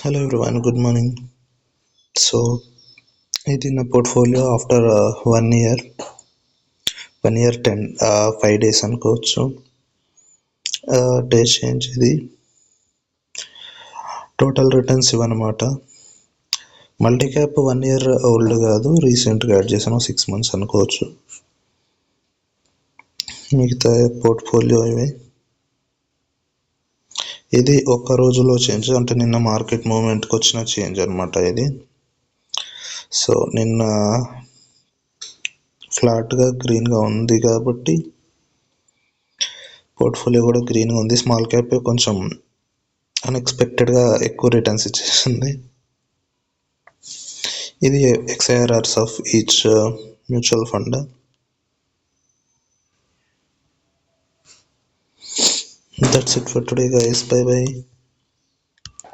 Hello everyone, good morning. So it in a portfolio after 1 year, 1 year 5 days అనుకోవచ్చు. Day change ఇది total returns ఇవన్నమాట. Multi cap 1 year old కాదు, రీసెంట్గా add చేసాను, 6 months అనుకోవచ్చు. మిగతా పోర్ట్ఫోలియో ఇవి. ఇది ఒక్క రోజులో చేంజ్, అంటే నిన్న మార్కెట్ మూమెంట్కి వచ్చిన చేంజ్ అనమాట ఇది. సో నిన్న ఫ్లాట్గా గ్రీన్గా ఉంది కాబట్టి పోర్ట్ఫోలియో కూడా గ్రీన్గా ఉంది. స్మాల్ క్యాప్ కొంచెం అన్ఎక్స్పెక్టెడ్గా ఎక్కువ రిటర్న్స్ ఇచ్చేసింది. ఇది XIRRs of each mutual fund. That's it for today guys, bye bye.